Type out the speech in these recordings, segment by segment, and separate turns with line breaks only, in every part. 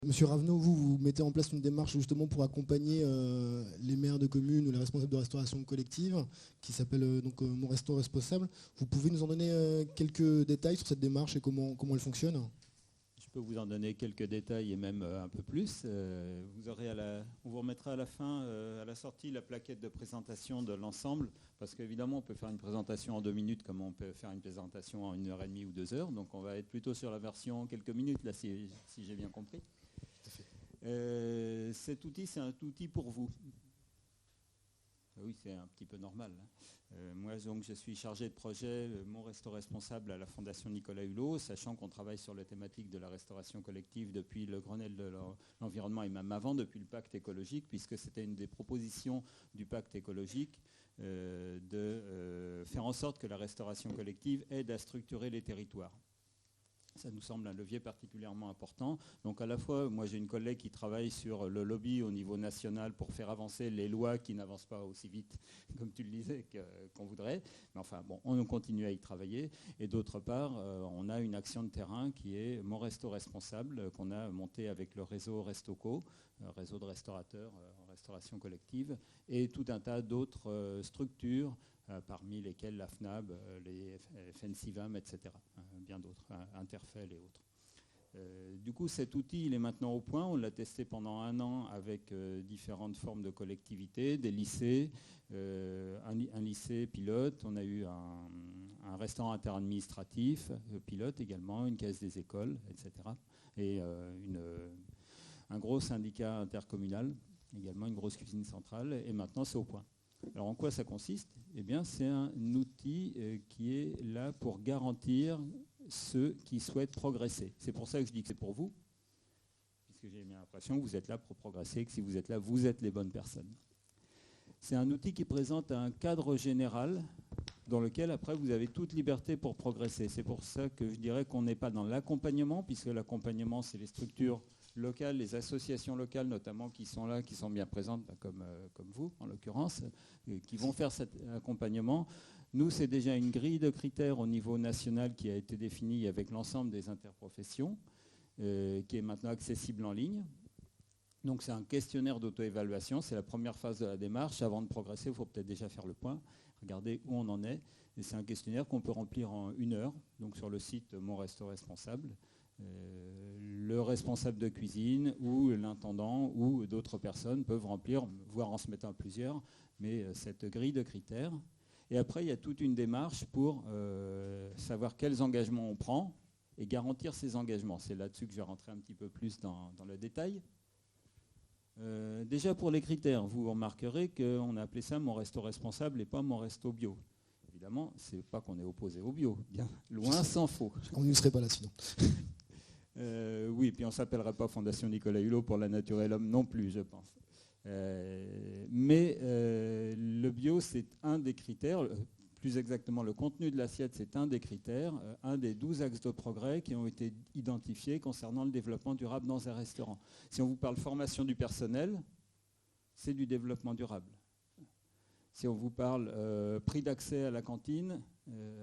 Monsieur Ravenot, vous mettez en place une démarche justement pour accompagner les maires de communes ou les responsables de restauration collective qui s'appelle Mon Resto Responsable. Vous pouvez nous en donner quelques détails sur cette démarche et comment elle fonctionne?
Je peux vous en donner quelques détails et même un peu plus. On vous remettra à la fin, à la sortie, la plaquette de présentation de l'ensemble, parce qu'évidemment, on peut faire une présentation en 2 minutes comme on peut faire une présentation en 1h30 ou 2 heures. Donc on va être plutôt sur la version quelques minutes, là, si j'ai bien compris. Cet outil, c'est un outil pour vous. Oui, c'est un petit peu normal. Moi, donc, je suis chargé de projet Mon Resto Responsable à la Fondation Nicolas Hulot, sachant qu'on travaille sur la thématique de la restauration collective depuis le Grenelle de l'environnement et même avant, depuis le pacte écologique, puisque c'était une des propositions du pacte écologique de faire en sorte que la restauration collective aide à structurer les territoires. Ça nous semble un levier particulièrement important. Donc à la fois, moi j'ai une collègue qui travaille sur le lobby au niveau national pour faire avancer les lois qui n'avancent pas aussi vite, comme tu le disais, qu'on voudrait. Mais enfin bon, on continue à y travailler. Et d'autre part, on a une action de terrain qui est Mon Resto Responsable, qu'on a monté avec le réseau Restoco, réseau de restaurateurs en restauration collective, et tout un tas d'autres structures, parmi lesquels la FNAB, les FNCIVAM, etc. Bien d'autres, Interfel et autres. Du coup, cet outil, il est maintenant au point. On l'a testé pendant 1 an avec différentes formes de collectivités, des lycées, un lycée pilote. On a eu un restaurant interadministratif pilote également, une caisse des écoles, etc. Et un gros syndicat intercommunal, également une grosse cuisine centrale. Et maintenant, c'est au point. Alors en quoi ça consiste? Eh bien, c'est un outil qui est là pour garantir ceux qui souhaitent progresser. C'est pour ça que je dis que c'est pour vous, puisque j'ai l'impression que vous êtes là pour progresser, que si vous êtes là, vous êtes les bonnes personnes. C'est un outil qui présente un cadre général dans lequel, après, vous avez toute liberté pour progresser. C'est pour ça que je dirais qu'on n'est pas dans l'accompagnement, puisque l'accompagnement, c'est les structures locales, les associations locales notamment qui sont là, qui sont bien présentes, comme vous en l'occurrence, qui vont faire cet accompagnement. Nous, c'est déjà une grille de critères au niveau national qui a été définie avec l'ensemble des interprofessions, qui est maintenant accessible en ligne. Donc c'est un questionnaire d'auto-évaluation, c'est la première phase de la démarche. Avant de progresser, il faut peut-être déjà faire le point, regarder où on en est. Et c'est un questionnaire qu'on peut remplir en 1 heure, donc sur le site Mon Resto Responsable. Le responsable de cuisine ou l'intendant ou d'autres personnes peuvent remplir, voire en se mettant à plusieurs, mais cette grille de critères. Et après, il y a toute une démarche pour savoir quels engagements on prend et garantir ces engagements. C'est là-dessus que je vais rentrer un petit peu plus dans le détail. Déjà pour les critères, vous remarquerez qu'on a appelé ça Mon Resto Responsable et pas Mon Resto Bio. Évidemment, c'est pas qu'on est opposé au bio, bien loin s'en faut.
On ne serait pas là sinon.
Oui, puis on ne s'appellerait pas Fondation Nicolas Hulot pour la nature et l'homme non plus, je pense. Mais le bio, c'est un des critères, plus exactement le contenu de l'assiette, c'est un des critères, un des 12 axes de progrès qui ont été identifiés concernant le développement durable dans un restaurant. Si on vous parle formation du personnel, c'est du développement durable. Si on vous parle prix d'accès à la cantine,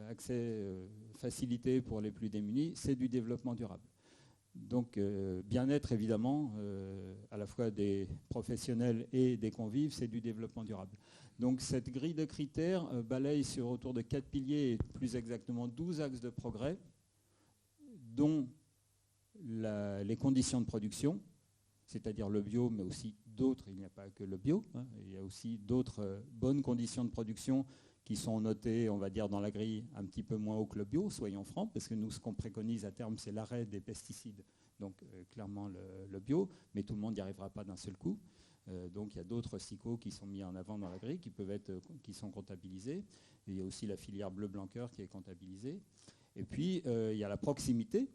accès facilité pour les plus démunis, c'est du développement durable. Donc bien-être évidemment, à la fois des professionnels et des convives, c'est du développement durable. Donc cette grille de critères balaye sur autour de 4 piliers et plus exactement 12 axes de progrès, dont les conditions de production, c'est-à-dire le bio, mais aussi d'autres, il n'y a pas que le bio, hein, il y a aussi d'autres bonnes conditions de production qui sont notées, on va dire, dans la grille un petit peu moins haut que le bio, soyons francs, parce que nous, ce qu'on préconise à terme, c'est l'arrêt des pesticides, donc clairement le bio, mais tout le monde n'y arrivera pas d'un seul coup. Donc il y a d'autres SICO qui sont mis en avant dans la grille, qui sont comptabilisés. Et il y a aussi la filière bleu blanc cœur qui est comptabilisée. Et puis il y a la proximité.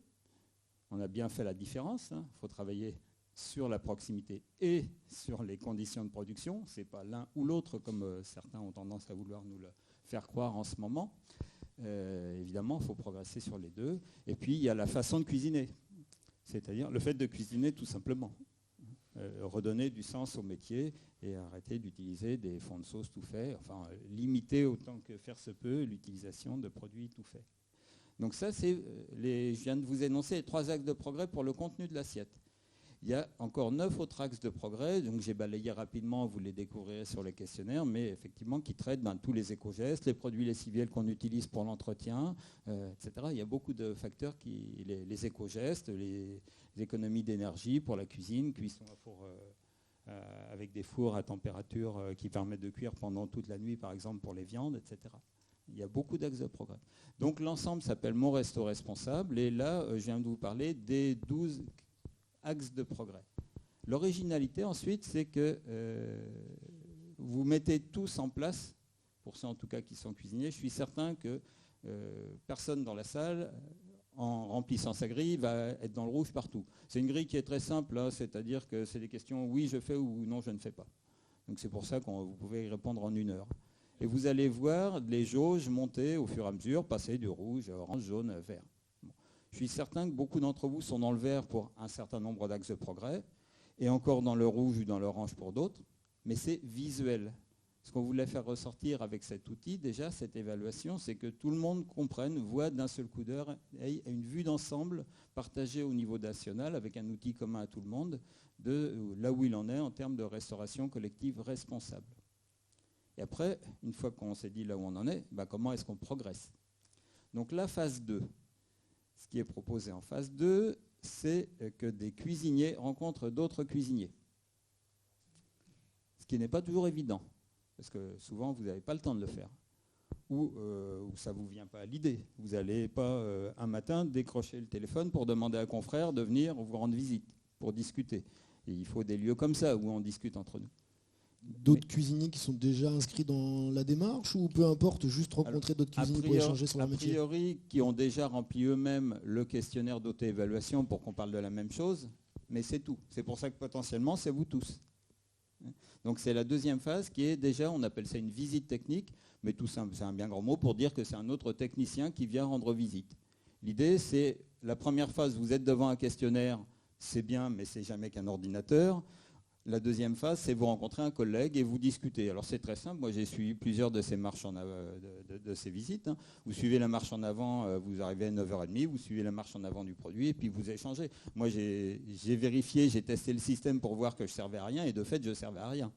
On a bien fait la différence. Il faut travailler sur la proximité et sur les conditions de production. Ce n'est pas l'un ou l'autre, comme certains ont tendance à vouloir nous le faire croire en ce moment. Évidemment, il faut progresser sur les deux. Et puis, il y a la façon de cuisiner, c'est-à-dire le fait de cuisiner tout simplement. Redonner du sens au métier et arrêter d'utiliser des fonds de sauce tout faits, enfin limiter autant que faire se peut l'utilisation de produits tout faits. Donc ça, je viens de vous énoncer les 3 axes de progrès pour le contenu de l'assiette. Il y a encore 9 autres axes de progrès, donc j'ai balayé rapidement, vous les découvrirez sur les questionnaires, mais effectivement qui traitent tous les éco-gestes, les produits lessiviels qu'on utilise pour l'entretien, etc. Il y a beaucoup de facteurs, les éco-gestes, les économies d'énergie pour la cuisine, cuisson à four, avec des fours à température qui permettent de cuire pendant toute la nuit, par exemple pour les viandes, etc. Il y a beaucoup d'axes de progrès. Donc l'ensemble s'appelle Mon Resto Responsable, et là, je viens de vous parler des 12 axes de progrès. L'originalité ensuite, c'est que vous mettez tous en place, pour ceux en tout cas qui sont cuisiniers, je suis certain que personne dans la salle, en remplissant sa grille, va être dans le rouge partout. C'est une grille qui est très simple, hein, c'est-à-dire que c'est des questions oui je fais ou non je ne fais pas. Donc c'est pour ça que vous pouvez y répondre en 1 heure. Et vous allez voir les jauges monter au fur et à mesure, passer du rouge, orange, jaune, vert. Je suis certain que beaucoup d'entre vous sont dans le vert pour un certain nombre d'axes de progrès, et encore dans le rouge ou dans l'orange pour d'autres, mais c'est visuel. Ce qu'on voulait faire ressortir avec cet outil, déjà, cette évaluation, c'est que tout le monde comprenne, voit d'un seul coup d'œil, ait une vue d'ensemble partagée au niveau national, avec un outil commun à tout le monde, de là où il en est en termes de restauration collective responsable. Et après, une fois qu'on s'est dit là où on en est, comment est-ce qu'on progresse? Donc la phase 2. Ce qui est proposé en phase 2, c'est que des cuisiniers rencontrent d'autres cuisiniers. Ce qui n'est pas toujours évident, parce que souvent, vous n'avez pas le temps de le faire. Ou ça ne vous vient pas à l'idée. Vous n'allez pas un matin décrocher le téléphone pour demander à un confrère de venir vous rendre visite, pour discuter. Et il faut des lieux comme ça où on discute entre nous.
D'autres cuisiniers qui sont déjà inscrits dans la démarche, ou peu importe, juste rencontrer d'autres cuisiniers pour échanger sur leur métier?
A priori, qui ont déjà rempli eux-mêmes le questionnaire d'auto-évaluation pour qu'on parle de la même chose, mais c'est tout. C'est pour ça que potentiellement, c'est vous tous. Donc c'est la deuxième phase qui est déjà, on appelle ça une visite technique, mais tout simple, c'est un bien grand mot pour dire que c'est un autre technicien qui vient rendre visite. L'idée, c'est la première phase, vous êtes devant un questionnaire, c'est bien, mais c'est jamais qu'un ordinateur. La deuxième phase, c'est vous rencontrer un collègue et vous discuter. Alors c'est très simple, moi j'ai suivi plusieurs de ces marches de ces visites. Hein. Vous suivez la marche en avant, vous arrivez à 9h30, vous suivez la marche en avant du produit et puis vous échangez. Moi j'ai vérifié, j'ai testé le système pour voir que je servais à rien et de fait je servais à rien.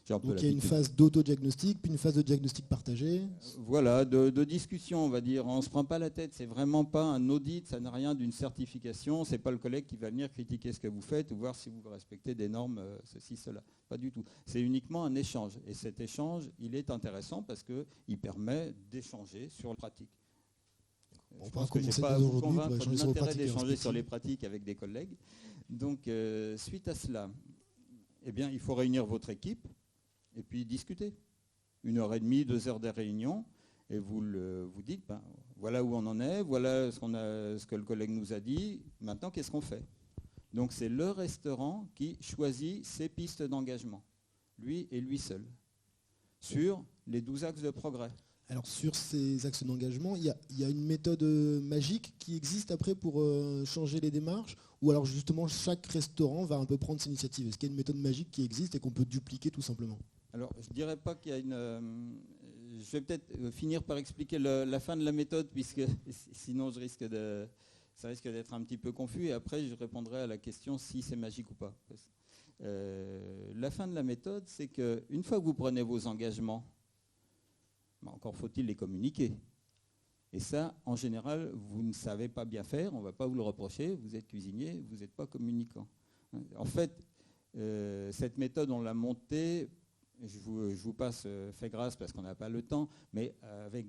Donc il y a une phase d'auto-diagnostic, puis une phase de diagnostic partagé.
Voilà, de discussion, on va dire. On ne se prend pas la tête, c'est vraiment pas un audit, ça n'a rien d'une certification. C'est pas le collègue qui va venir critiquer ce que vous faites ou voir si vous respectez des normes, ceci, cela. Pas du tout. C'est uniquement un échange. Et cet échange, il est intéressant parce qu'il permet d'échanger sur la pratique. Je pense que je n'ai pas à vous convaincre de l'intérêt d'échanger sur les pratiques avec des collègues. Donc, suite à cela, eh bien, il faut réunir votre équipe et puis discuter. 1h30, 2 heures de réunion, et vous dites, voilà où on en est, voilà ce que le collègue nous a dit, maintenant qu'est-ce qu'on fait? Donc c'est le restaurant qui choisit ses pistes d'engagement, lui et lui seul, sur les 12 axes de progrès.
Alors sur ces axes d'engagement, il y a une méthode magique qui existe après pour changer les démarches, ou alors justement chaque restaurant va un peu prendre ses initiatives? Est-ce qu'il y a une méthode magique qui existe et qu'on peut dupliquer tout simplement?
Alors, je ne dirais pas qu'il y a une... je vais peut-être finir par expliquer la fin de la méthode, puisque sinon ça risque d'être un petit peu confus, et après je répondrai à la question si c'est magique ou pas. La fin de la méthode, c'est qu'une fois que vous prenez vos engagements, encore faut-il les communiquer. Et ça, en général, vous ne savez pas bien faire, on ne va pas vous le reprocher, vous êtes cuisinier, vous n'êtes pas communicant. En fait, cette méthode, on l'a montée... Je vous passe fait grâce parce qu'on n'a pas le temps, mais avec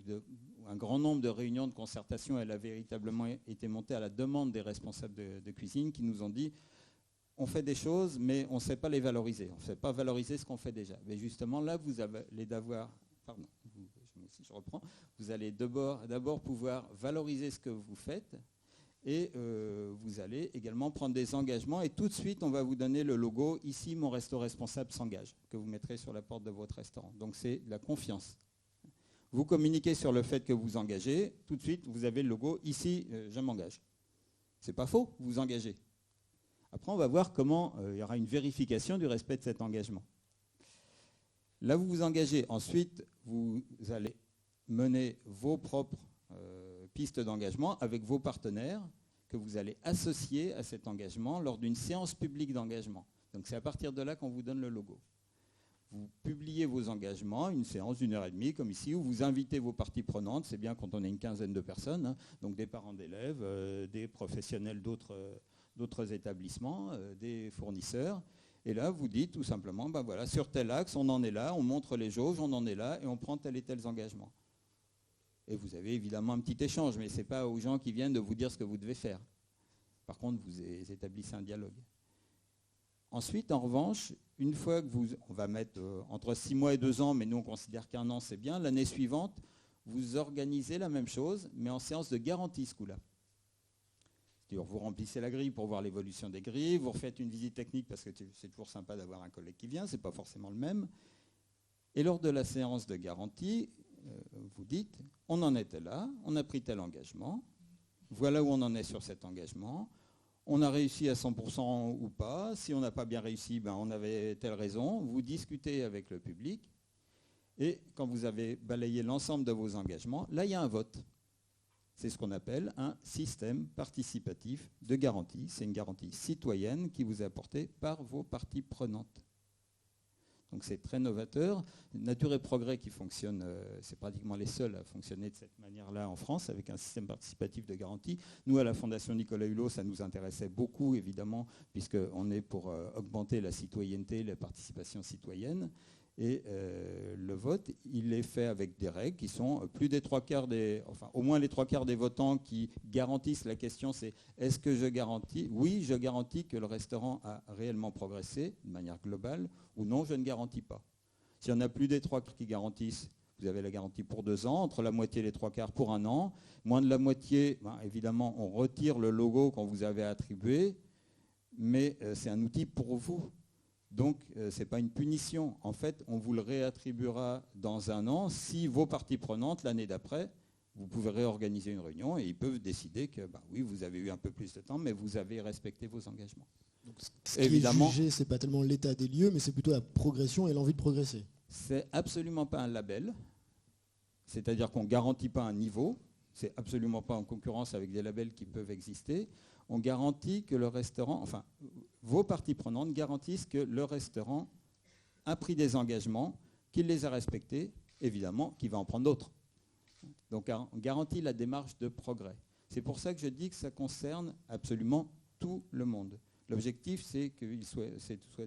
un grand nombre de réunions de concertation, elle a véritablement été montée à la demande des responsables de cuisine qui nous ont dit on fait des choses, mais on ne sait pas les valoriser. On ne sait pas valoriser ce qu'on fait déjà. Mais justement, là, vous allez vous allez d'abord pouvoir valoriser ce que vous faites. Et vous allez également prendre des engagements et tout de suite, on va vous donner le logo « Ici, mon resto responsable s'engage » que vous mettrez sur la porte de votre restaurant. Donc, c'est la confiance. Vous communiquez sur le fait que vous engagez. Tout de suite, vous avez le logo « Ici, je m'engage ». C'est pas faux, vous vous engagez. Après, on va voir comment il y aura une vérification du respect de cet engagement. Là, vous vous engagez. Ensuite, vous allez mener vos propres pistes d'engagement avec vos partenaires que vous allez associer à cet engagement lors d'une séance publique d'engagement. Donc c'est à partir de là qu'on vous donne le logo. Vous publiez vos engagements, une séance d'une heure et demie comme ici, où vous invitez vos parties prenantes, c'est bien quand on est une quinzaine de personnes, hein, donc des parents d'élèves, des professionnels d'autres établissements, des fournisseurs. Et là, vous dites tout simplement, ben voilà, sur tel axe, on en est là, on montre les jauges, on en est là, et on prend tel et tel engagement. Et vous avez évidemment un petit échange, mais ce n'est pas aux gens qui viennent de vous dire ce que vous devez faire. Par contre, vous établissez un dialogue. Ensuite, en revanche, une fois que on va mettre entre 6 mois et 2 ans, mais nous on considère qu'1 an c'est bien, l'année suivante, vous organisez la même chose, mais en séance de garantie ce coup-là. C'est-à-dire, vous remplissez la grille pour voir l'évolution des grilles, vous refaites une visite technique parce que c'est toujours sympa d'avoir un collègue qui vient, ce n'est pas forcément le même. Et lors de la séance de garantie, vous dites, on en était là, on a pris tel engagement, voilà où on en est sur cet engagement, on a réussi à 100% ou pas, si on n'a pas bien réussi, ben on avait telle raison, vous discutez avec le public, et quand vous avez balayé l'ensemble de vos engagements, là il y a un vote. C'est ce qu'on appelle un système participatif de garantie. C'est une garantie citoyenne qui vous est apportée par vos parties prenantes. Donc c'est très novateur. Nature et Progrès qui fonctionne, c'est pratiquement les seuls à fonctionner de cette manière-là en France, avec un système participatif de garantie. Nous, à la Fondation Nicolas Hulot, ça nous intéressait beaucoup, évidemment, puisqu'on est pour augmenter la citoyenneté, la participation citoyenne. Et le vote, il est fait avec des règles qui sont plus des 3/4 au moins les 3/4 des votants qui garantissent. La question, c'est est-ce que je garantis? Oui, je garantis que le restaurant a réellement progressé de manière globale, ou non, je ne garantis pas. S'il y en a plus des 3/4 qui garantissent, vous avez la garantie pour 2 ans, entre la moitié et les 3/4 pour 1 an. Moins de la moitié, ben, évidemment, on retire le logo qu'on vous avait attribué, mais c'est un outil pour vous. Donc, ce n'est pas une punition. En fait, on vous le réattribuera dans 1 an si vos parties prenantes, l'année d'après, vous pouvez réorganiser une réunion et ils peuvent décider que, bah, oui, vous avez eu un peu plus de temps, mais vous avez respecté vos engagements.
Donc, ce qui est jugé, ce n'est pas tellement l'état des lieux, mais c'est plutôt la progression et l'envie de progresser.
C'est absolument pas un label, c'est-à-dire qu'on ne garantit pas un niveau, c'est absolument pas en concurrence avec des labels qui peuvent exister. On garantit que le restaurant, enfin, vos parties prenantes garantissent que le restaurant a pris des engagements, qu'il les a respectés, évidemment, qu'il va en prendre d'autres. Donc on garantit la démarche de progrès. C'est pour ça que je dis que ça concerne absolument tout le monde. L'objectif, c'est que soit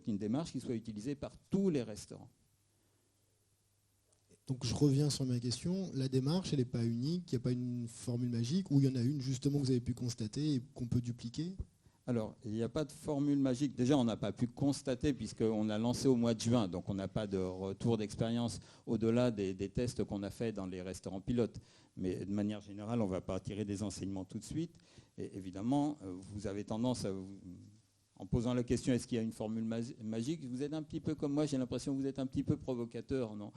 une démarche qui soit utilisée par tous les restaurants.
Donc je reviens sur ma question. La démarche, elle n'est pas unique, il n'y a pas une formule magique, ou il y en a une justement que vous avez pu constater et qu'on peut dupliquer?
Alors, il n'y a pas de formule magique. Déjà, on n'a pas pu constater puisqu'on a lancé au mois de juin, donc on n'a pas de retour d'expérience au-delà des tests qu'on a fait dans les restaurants pilotes. Mais de manière générale, on ne va pas tirer des enseignements tout de suite. Et évidemment, vous avez tendance à en posant la question est-ce qu'il y a une formule magique, vous êtes un petit peu comme moi, j'ai l'impression que vous êtes un petit peu provocateur, non?